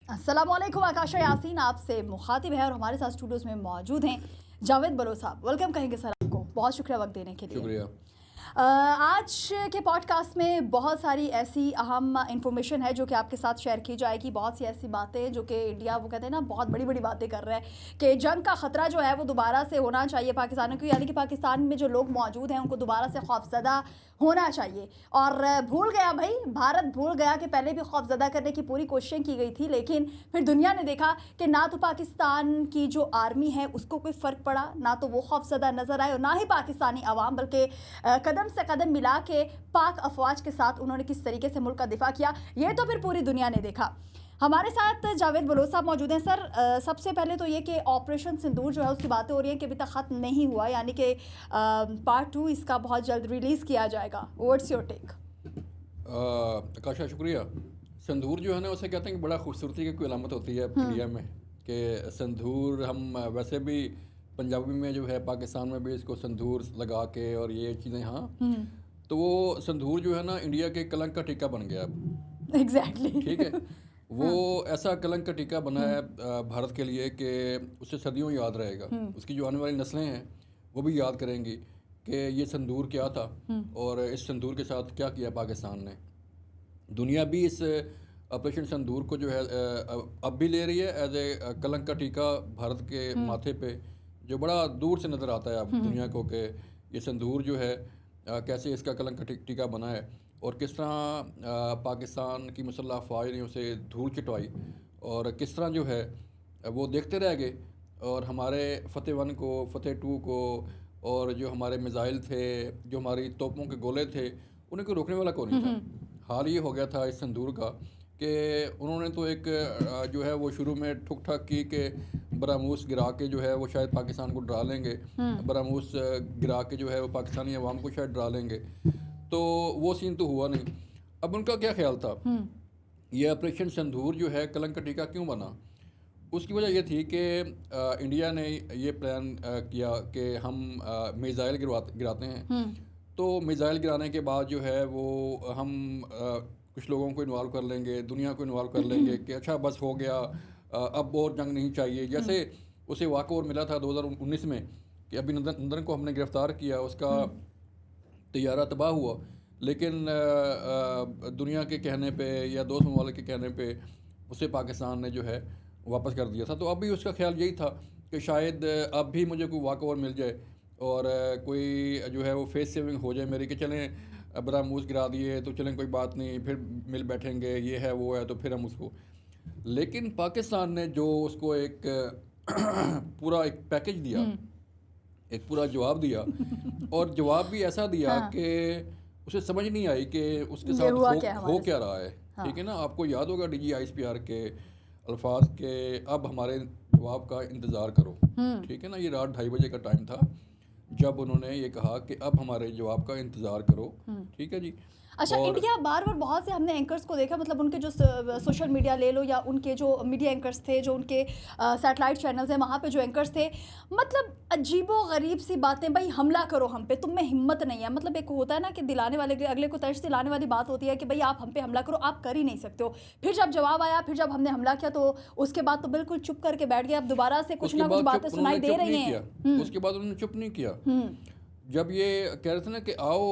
अस्सलामुअलैकुम। आकाशा यासीन आपसे मुखातिब है और हमारे साथ स्टूडियोज में मौजूद हैं जावेद बलोच साहब। वेलकम कहेंगे सर आपको, बहुत शुक्रिया वक्त देने के लिए। शुक्रिया। आज के पॉडकास्ट में बहुत सारी ऐसी अहम इंफॉर्मेशन है जो कि आपके साथ शेयर की जाएगी। बहुत सी ऐसी बातें जो कि इंडिया, वो कहते हैं ना, बहुत बड़ी बड़ी बातें कर रहा है कि जंग का ख़तरा जो है वो दोबारा से होना चाहिए पाकिस्तान को, यानी कि पाकिस्तान में जो लोग मौजूद हैं उनको दोबारा से खौफज़दा होना चाहिए। और भूल गया भाई, भारत भूल गया कि पहले भी खौफज़दा करने की पूरी कोशिशें की गई थी, लेकिन फिर दुनिया ने देखा कि ना तो पाकिस्तान की जो आर्मी है उसको कोई फ़र्क पड़ा, ना तो वो खौफज़दा नज़र आए और ना ही पाकिस्तानी अवाम, बल्कि कदम से कदम मिला के पाक अफवाज के साथ उन्होंने किस तरीके से मुल्क का दिफा किया, ये तो फिर पूरी दुनिया ने देखा। हमारे साथ जावेद बलोच साहब मौजूद हैं। सर, सबसे पहले तो ये कि ऑपरेशन सिंदूर जो है उसकी बातें हो रही हैं कि अभी तक ख़त्म नहीं हुआ, यानी कि पार्ट 2 इसका बहुत जल्द रिलीज़ किया जाएगा। What's your take? आकाशा, शुक्रिया। संदूर जो है ना, उसे कहते हैं कि बड़ा खूबसूरती की कोई अलामत होती है इंडिया में, कि संदूर हम वैसे भी पंजाबी में जो है, पाकिस्तान में भी इसको संदूर लगा के और ये चीज़ें, हाँ, तो वो संदूर जो है ना इंडिया के कलंक का टीका बन गया अब। एग्जैक्टली। ठीक है, वो ऐसा कलंक का टीका बना है भारत के लिए कि उसे सदियों याद रहेगा। उसकी जो आने वाली नस्लें हैं वो भी याद करेंगी कि ये संदूर क्या था और इस संदूर के साथ क्या किया पाकिस्तान ने। दुनिया भी इस ऑपरेशन संदूर को जो है अब भी ले रही है एज ए कलंक का टीका भारत के माथे पे, जो बड़ा दूर से नज़र आता है अब दुनिया को कि ये संदूर जो है कैसे इसका कलंक का टीका बना है और किस तरह पाकिस्तान की मुसल्लह अफवाज ने उसे धूल चिटवाई और किस तरह जो है वो देखते रह गए और हमारे फतेह 1 को, फतेह 2 को और जो हमारे मिज़ाइल थे, जो हमारी तोपों के गोले थे, उन्हें कोई रोकने वाला कौन नहीं था। हाल ये हो गया था इस संदूर का कि उन्होंने तो एक जो है वो शुरू में ठुक ठाक की कि बरामूस गिरा के जो है वो शायद पाकिस्तान को डरा लेंगे, बरामूस गिरा के जो है वो पाकिस्तानी अवाम को शायद डरा लेंगे, तो वो सीन तो हुआ नहीं। अब उनका क्या ख्याल था, ये ऑपरेशन संदूर जो है कलंक का टीका क्यों बना? उसकी वजह ये थी कि इंडिया ने ये प्लान किया कि हम मिसाइल गिराते हैं, तो मिसाइल गिराने के बाद जो है वो हम कुछ लोगों को इन्वॉल्व कर लेंगे, दुनिया को इन्वॉल्व कर लेंगे कि अच्छा बस हो गया, अब और जंग नहीं चाहिए। जैसे उसे वाक़ और मिला था 2019 में कि अभिनंदन को हमने गिरफ़्तार किया, उसका तैयारा तबाह हुआ, लेकिन दुनिया के कहने पे या दोस्त ममालिक के कहने पे उसे पाकिस्तान ने जो है वापस कर दिया था। तो अब भी उसका ख्याल यही था कि शायद अब भी मुझे कोई वाक़ और मिल जाए और कोई जो है वो फेस सेविंग हो जाए मेरी, कि चलें बरामूस गिरा दिए तो चलें कोई बात नहीं, फिर मिल बैठेंगे, ये है वो है, तो फिर हम उसको। लेकिन पाकिस्तान ने जो उसको एक पूरा एक पैकेज दिया, एक पूरा जवाब दिया और जवाब भी ऐसा दिया कि उसे समझ नहीं आई कि उसके साथ हो क्या रहा है। ठीक है ना, आपको याद होगा DGISPR के अल्फाज के, अब हमारे जवाब का इंतज़ार करो। ठीक है ना, ये रात 2:30 बजे का टाइम था जब उन्होंने ये कहा कि अब हमारे जवाब का इंतज़ार करो। ठीक है जी। अच्छा, इंडिया बार बार बहुत से हमने एंकर्स को देखा, मतलब उनके जो सोशल मीडिया ले लो या उनके जो मीडिया एंकर्स थे, जो उनके सैटेलाइट चैनल्स हैं, वहाँ पे जो एंकर्स थे, मतलब अजीबो गरीब सी बातें, भाई हमला करो हम पे, तुम में हिम्मत नहीं है। मतलब एक होता है ना कि दिलाने वाले अगले को तर्ज दिलाने वाली बात होती है कि भाई आप हम पे हमला करो, आप कर ही नहीं सकते हो। फिर जब जवाब आया, फिर जब हमने हमला किया, तो उसके बाद तो बिल्कुल चुप करके बैठ गए। अब दोबारा से कुछ ना कुछ बातें सुनाई दे रही हैं। उसके बाद उन्होंने चुप नहीं किया। जब ये कह रहे थे ना कि आओ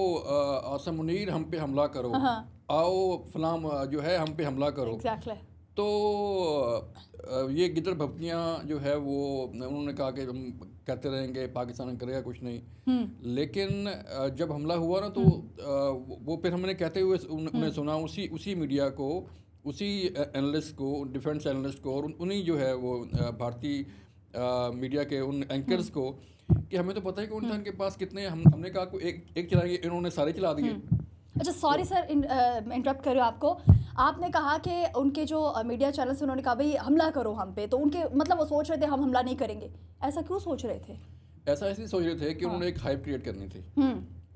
आसम मुनीर हम पे हमला करो, आओ फलाम जो है हम पे हमला करो, तो ये गिदड़ भपतियाँ जो है वो उन्होंने कहा कि हम कहते रहेंगे, पाकिस्तान करेगा कुछ नहीं। लेकिन जब हमला हुआ ना तो वो फिर हमने कहते हुए उन्हें सुना, उसी मीडिया को, उसी एनालिस्ट को, डिफेंस एनालिस्ट को, और उन्हीं जो है वो भारतीय मीडिया के उन एंकर्स को, कि हमें तो पता है कि उन के पास कितने, हमने कहा को एक चलाएंगे, इन्होंने सारे चला दिए। अच्छा, सॉरी सर, इंटरप्ट कर रहे हो आपको। आपने कहा कि उनके जो मीडिया चैनल्स, उन्होंने कहा भाई हमला करो हम पे, तो उनके मतलब वो सोच रहे थे हम हमला नहीं करेंगे। ऐसा क्यों सोच रहे थे? ऐसा इसलिए सोच रहे थे कि उन्होंने एक हाइप क्रिएट करनी थी।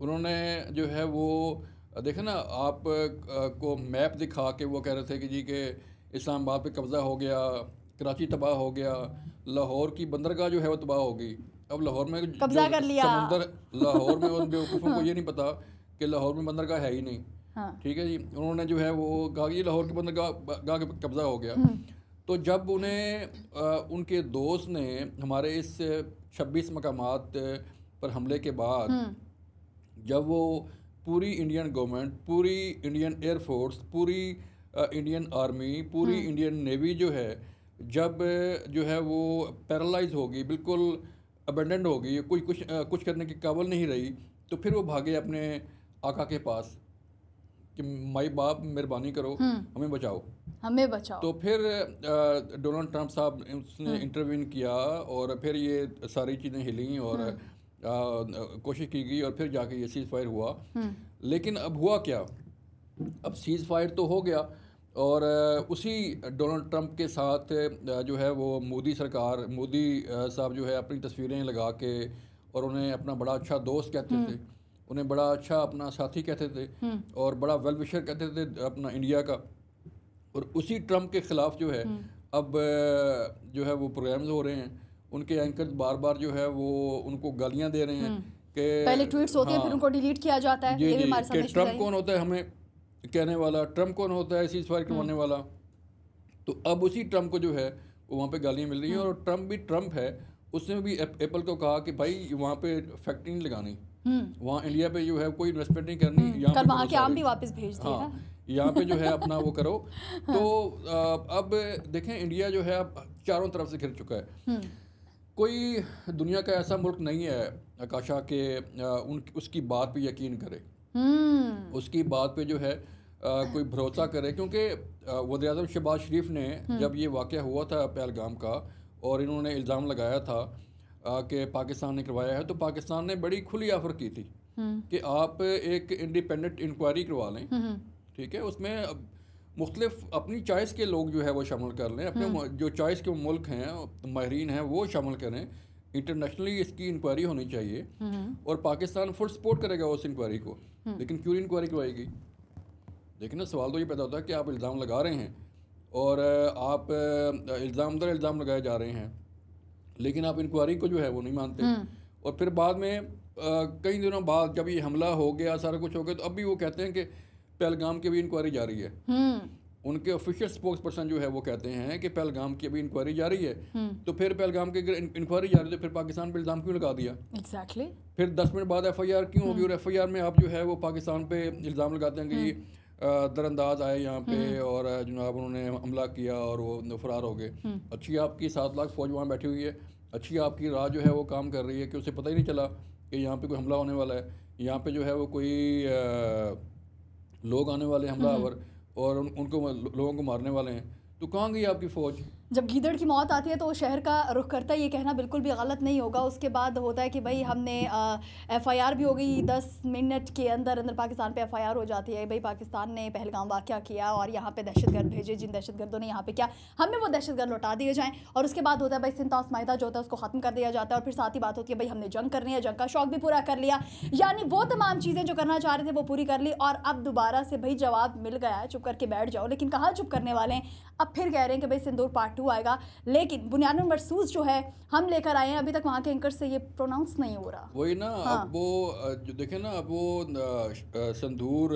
उन्होंने जो है वो देखा ना, आप को मैप दिखा के वो कह रहे थे कि जी के इस्लामाबाद पे कब्ज़ा हो गया, कराची तबाह हो गया, लाहौर की बंदरगाह जो है वो तबाह हो गई। अब लाहौर में कब्जा कर लिया समंदर, लाहौर में उन बेवकूफ़ों को ये नहीं पता कि लाहौर में बंदरगाह है ही नहीं। ठीक है जी, उन्होंने जो है वो कहा कि लाहौर की बंदरगाह का कब्जा हो गया। तो जब उन्हें उनके दोस्त ने हमारे इस 26 मकामात पर हमले के बाद, जब वो पूरी इंडियन गवर्नमेंट, पूरी इंडियन एयरफोर्स, पूरी इंडियन आर्मी, पूरी इंडियन नेवी जो है, जब जो है वो पैरालाइज हो गई, बिल्कुल अबेंडेंड हो गई, कुछ करने की काबिल नहीं रही, तो फिर वो भागे अपने आका के पास कि माई बाप मेहरबानी करो, हमें बचाओ, हमें बचाओ। तो फिर डोनाल्ड ट्रंप साहब उसने इंटरवीन किया और फिर ये सारी चीज़ें हिली और कोशिश की गई और फिर जाके ये सीज़ फायर हुआ। लेकिन अब हुआ क्या, अब सीज़ फायर तो हो गया और उसी डोनाल्ड ट्रंप के साथ जो है वो मोदी सरकार, मोदी साहब जो है अपनी तस्वीरें लगा के और उन्हें अपना बड़ा अच्छा दोस्त कहते थे, उन्हें बड़ा अच्छा अपना साथी कहते थे और बड़ा वेल विशर कहते थे अपना इंडिया का। और उसी ट्रंप के ख़िलाफ़ जो है अब जो है वो प्रोग्राम्स हो रहे हैं, उनके एंकर बार बार जो है वो उनको गालियां दे रहे हैं कि पहले ट्वीट्स होते हैं फिर उनको डिलीट किया जाता है। ये भी हमारे कि समझ ट्रंप कौन होता है हमें कहने वाला, ट्रंप कौन होता है सीज़ फायर करवाने वाला। तो अब उसी ट्रंप को जो है वो वहाँ पे गालियाँ मिल रही हैं और ट्रंप भी ट्रंप है, उसने भी एप्पल को कहा कि भाई वहाँ पे फैक्ट्री नहीं लगानी, वहाँ इंडिया पे जो है कोई इन्वेस्टमेंट नहीं करनी, यहाँ कल पे वहाँ के आम भी वापस भेज दिए ना। यहाँ पे जो है अपना वो करो। तो अब देखें इंडिया जो है अब चारों तरफ से घिर चुका है। कोई दुनिया का ऐसा मुल्क नहीं है आकाशा के उसकी बात पे यकीन करे, उसकी बात पे जो है कोई भरोसा करे, क्योंकि वज़ीर-ए-आज़म शहबाज शरीफ ने जब ये वाक़या हुआ था पहलगाम का और इन्होंने इल्ज़ाम लगाया था कि पाकिस्तान ने करवाया है, तो पाकिस्तान ने बड़ी खुली ऑफ़र की थी कि आप एक इंडिपेंडेंट इंक्वायरी करवा लें, ठीक है, उसमें मुख्तलिफ अपनी चॉइस के लोग जो है वो शामिल कर लें, अपने जो चॉइस के मुल्क हैं, माहिरीन हैं, वो शामिल करें, इंटरनेशनली इसकी इंक्वायरी होनी चाहिए और पाकिस्तान फुल सपोर्ट करेगा उस इंक्वायरी को। लेकिन क्यों इंक्वायरी करवाएगी? लेकिन ना सवाल तो ये पैदा होता है कि आप इल्ज़ाम लगा रहे हैं और आप इल्ज़ाम दर इल्ज़ाम लगाए जा रहे हैं, लेकिन आप इंक्वायरी को जो है वो नहीं मानते। और फिर बाद में कई दिनों बाद जब ये हमला हो गया, सारा कुछ हो गया, तो अब भी वो कहते हैं कि पहलगाम की भी इंक्वायरी जारी है। उनके ऑफिशियल स्पोक्स पर्सन जो है वो कहते हैं कि पहलगाम की अभी इंक्वायरी जारी है। तो फिर पहलगाम की इंक्वायरी जारी है तो फिर पाकिस्तान पे इल्ज़ाम क्यों लगा दिया? एग्जैक्टली। फिर 10 मिनट बाद FIR क्यों होगी और FIR में आप जो है वो पाकिस्तान पे इल्ज़ाम लगाते हैं कि दरअंदाज आए यहाँ पे और जनाब उन्होंने हमला किया और वो फरार हो गए। अच्छी आपकी 7 लाख फौज वहाँ बैठी हुई है, अच्छी आपकी राह जो है वो काम कर रही है कि उसे पता ही नहीं चला कि यहाँ पे कोई हमला होने वाला है, यहाँ पे जो है वो कोई लोग आने वाले हमलावर और उनको लोगों को मारने वाले हैं, तो कहाँ गई आपकी फ़ौज? जब गीदड़ की मौत आती है तो शहर का रुख करता है, ये कहना बिल्कुल भी गलत नहीं होगा। उसके बाद होता है कि भाई हमने FIR भी हो गई, 10 मिनट के अंदर अंदर पाकिस्तान पे FIR हो जाती है, भाई पाकिस्तान ने पहलगाम वाक़या किया और यहाँ पे दहशतगर्द भेजे, जिन दहशतगर्दों ने यहाँ पे क्या हमें वो दहशतगर्द लौटा दिए जाएँ। और उसके बाद होता है भाई सिंतास माहिदा जो होता है उसको ख़त्म कर दिया जाता है और फिर साथ ही बात होती है भाई हमने जंग करनी है, जंग का शौक भी पूरा कर लिया, यानी वो तमाम चीज़ें जो करना चाह रहे थे वो पूरी कर ली और अब दोबारा से भाई जवाब मिल गया है, चुप करके बैठ जाओ। लेकिन कहाँ चुप करने वाले हैं, अब फिर कह रहे हैं कि भाई सिंदूर पार्ट 2 आएगा, लेकिन बुनियादुल मरसूस जो है हम लेकर आए हैं, अभी तक वहाँ के एंकर से ये प्रोनाउंस नहीं हो रहा। वही ना। अब वो जो देखें ना, अब वो संदूर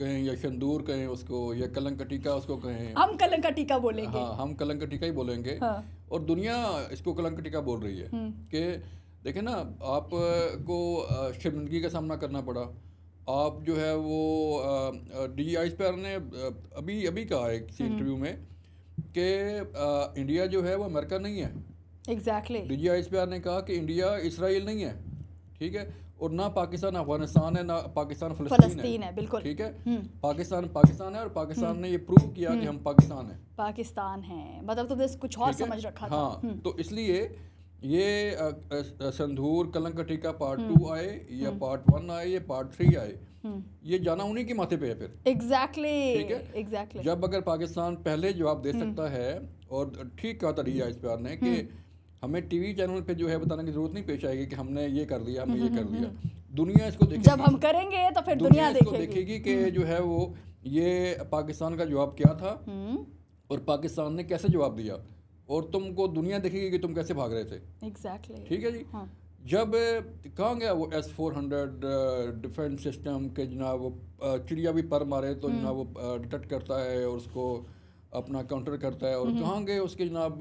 कहें या शंदूर कहें उसको, या कलंक टीका उसको कहें, हम कलंक टीका बोलेंगे। हाँ, हम कलंक टीका ही बोलेंगे। और दुनिया इसको कलंक टीका बोल रही है कि देखें ना, आपको शर्मिंदगी का सामना करना पड़ा। आप जो है वो DG आइसपर ने अभी कहा है किसी इंटरव्यू में कि इंडिया जो है वो अमेरिका नहीं है। एग्जैक्टली। DG आइसपर ने कहा कि इंडिया इसराइल नहीं है, ठीक है, और ना पाकिस्तान अफगानिस्तान है, ना पाकिस्तान फ़लस्तीन है, बिल्कुल, ठीक है। पाकिस्तान है और पाकिस्तान ने ये प्रूव किया कि हम पाकिस्तान है, मतलब तुमने कुछ और समझ रखा था। हाँ, तो इसलिए ये संदूर कलंक टीका पार्ट 2 आए या पार्ट 1 आए या पार्ट 3 आए, ये जाना उन्हीं के माथे पे है फिर। एग्जैक्टली। जब अगर पाकिस्तान पहले जवाब दे सकता है और ठीक कहा था DG आइसपर ने कि हमें TV चैनल पे जो है बताने की जरूरत नहीं पेश आएगी कि हमने ये कर दिया, हमने ये कर दिया। दुनिया इसको देखेगी, जब हम करेंगे तो फिर दुनिया देखेगी कि जो है वो ये पाकिस्तान का जवाब क्या था और पाकिस्तान ने कैसे जवाब दिया, और तुमको दुनिया देखेगी कि तुम कैसे भाग रहे थे। एग्जैक्टली। ठीक है जी। जब कहाँ गया वो S-400 डिफेंस सिस्टम के जनाब, वो चिड़िया भी पर मारे तो जनाब वो डिटेक्ट करता है और उसको अपना काउंटर करता है। और कहाँ गए उसके जनाब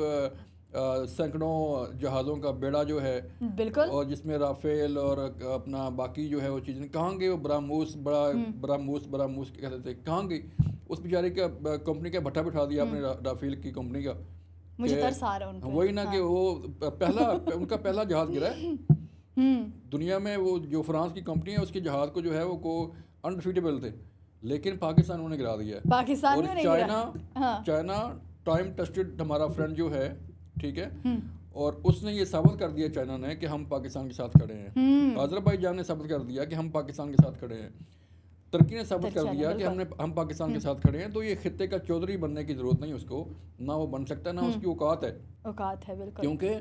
सैकड़ों जहाज़ों का बेड़ा जो है, बिल्कुल, और जिसमें राफेल और अपना बाकी जो है वो चीज़ें, कहाँ गए वो बरामूस कहते थे, कहाँ गई उस बेचारे का कंपनी का भट्टा बिठा दिया आपने राफेल की कंपनी का। मुझे तरस आ रहा है उन पे। वही ना कि वो उनका पहला जहाज़ गिरा है दुनिया में। वो जो फ्रांस की कंपनी है उसके जहाज़ को जो है वो को अनडिफीटेबल थे, लेकिन पाकिस्तान उन्होंने गिरा दिया है। पाकिस्तानियों और ने गिरा। चाइना टाइम टेस्टेड हमारा फ्रेंड जो है, ठीक है, और उसने ये साबित कर दिया चाइना ने कि हम पाकिस्तान के साथ खड़े हैं। अजरबैजान ने साबित कर दिया कि हम पाकिस्तान के साथ खड़े हैं। तुर्की ने साबित कर दिया कि हम पाकिस्तान के साथ खड़े हैं। तो ये खित्ते का चौधरी बनने की ज़रूरत नहीं उसको, ना वो बन सकता, ना उसकी औकात है। बिल्कुल, क्योंकि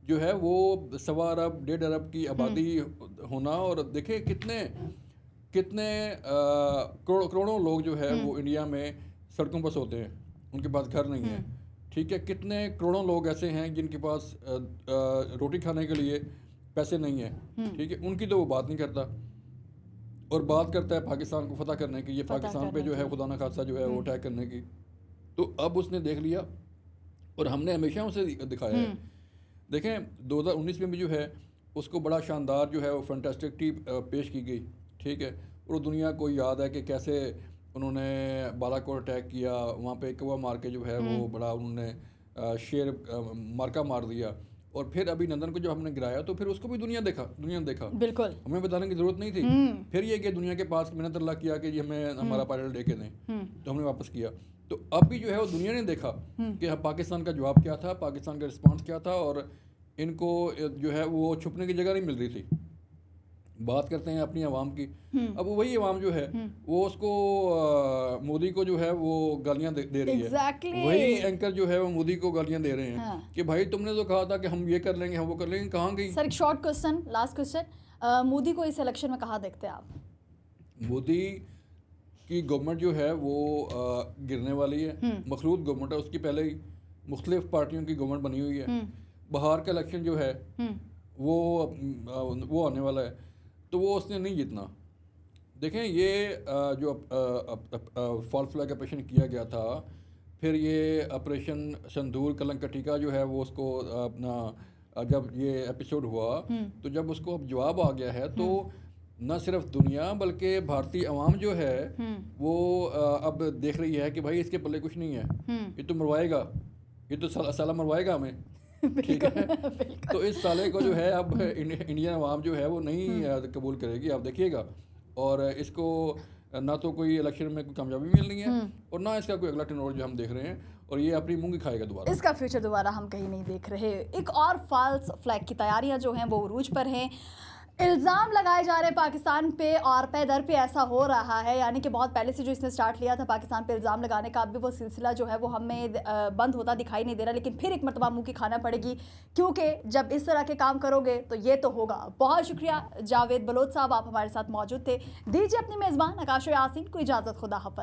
जो है वो 1.25 अरब 1.5 अरब की आबादी होना, और देखे कितने करोड़ों लोग जो है वो इंडिया में सड़कों पर सोते हैं, उनके पास घर नहीं है, ठीक है। कितने करोड़ों लोग ऐसे हैं जिनके पास रोटी खाने के लिए पैसे नहीं है, ठीक है। उनकी तो वो बात नहीं करता, और बात करता है पाकिस्तान को फतह करने की, ये पाकिस्तान पे जो है खुदा न खासा जो है वो अटैक करने की। तो अब उसने देख लिया, और हमने हमेशा उसे दिखाया है। देखें 2019 में भी जो है उसको बड़ा शानदार जो है वो फैंटास्टिक टीम पेश की गई, ठीक है। और दुनिया को याद है कि कैसे उन्होंने बालाकोट अटैक किया, वहाँ पे कौवा मार के जो है वो बड़ा उन्होंने शेर मार्का मार दिया। और फिर अभी नंदन को जब हमने गिराया तो फिर उसको भी दुनिया ने देखा। बिल्कुल, हमें बताने की ज़रूरत नहीं थी। फिर ये कि दुनिया के पास मिन्नत अल्लाह किया कि ये हमें हमारा पायलट लेके दें, तो हमने वापस किया। तो अब भी जो है वो दुनिया ने देखा कि पाकिस्तान का जवाब क्या था, पाकिस्तान का रिस्पांस क्या था, और इनको जो है वो छुपने की जगह नहीं मिल रही थी। बात करते हैं अपनी आवाम की। अब वही आवाम जो है वो उसको मोदी को जो है वो गालियां दे रही है। वही एंकर जो है वो मोदी को गालियां दे रहे हैं कि भाई तुमने तो कहा था कि हम ये कर लेंगे, हम वो कर लेंगे, कहाँ गई। सर एक short question, last question, Modi को इस इलेक्शन में कहाँ देखते हैं आप? मोदी की गवर्नमेंट जो है वो गिरने वाली है। मखलूत गवर्नमेंट है उसकी, पहले ही मुख्तलिफ पार्टियों की गवर्नमेंट बनी हुई है। बाहर का इलेक्शन जो है वो आने वाला है, तो वो उसने नहीं जीतना। देखें ये जो फॉल्स फ्लैग ऑपरेशन किया गया था, फिर ये ऑपरेशन संदूर कलंकटी का जो है वो उसको अपना जब ये एपिसोड हुआ तो जब उसको अब जवाब आ गया है, तो न सिर्फ दुनिया बल्कि भारतीय अवाम जो है वो अब देख रही है कि भाई इसके पल्ले कुछ नहीं है, ये तो मरवाएगा, ये तो साला मरवाएगा हमें, ठीक है। तो इस साले को जो है अब इंडियन अवाम जो है वो नहीं कबूल करेगी, आप देखिएगा। और इसको ना तो कोई इलेक्शन में कोई कामयाबी मिलनी है और ना इसका कोई अगला टर्नओवर जो हम देख रहे हैं, और ये अपनी मूंग खाएगा दोबारा। इसका फ्यूचर दोबारा हम कहीं नहीं देख रहे। एक और फॉल्स फ्लैग की तैयारियां जो हैं वो उरूज पर हैं। इल्ज़ाम लगाए जा रहे हैं पाकिस्तान पे, और पे दर पे ऐसा हो रहा है, यानी कि बहुत पहले से जो इसने स्टार्ट लिया था पाकिस्तान पे इल्ज़ाम लगाने का, अब भी वो सिलसिला जो है वो हमें बंद होता दिखाई नहीं दे रहा। लेकिन फिर एक मरतबा मुँह की खाना पड़ेगी, क्योंकि जब इस तरह के काम करोगे तो ये तो होगा। बहुत शुक्रिया जावेद बलोच साहब, आप हमारे साथ मौजूद थे। दीजिए अपनी मेज़बान आकाश यासीन को इजाज़त, खुदा हाफ़िज़।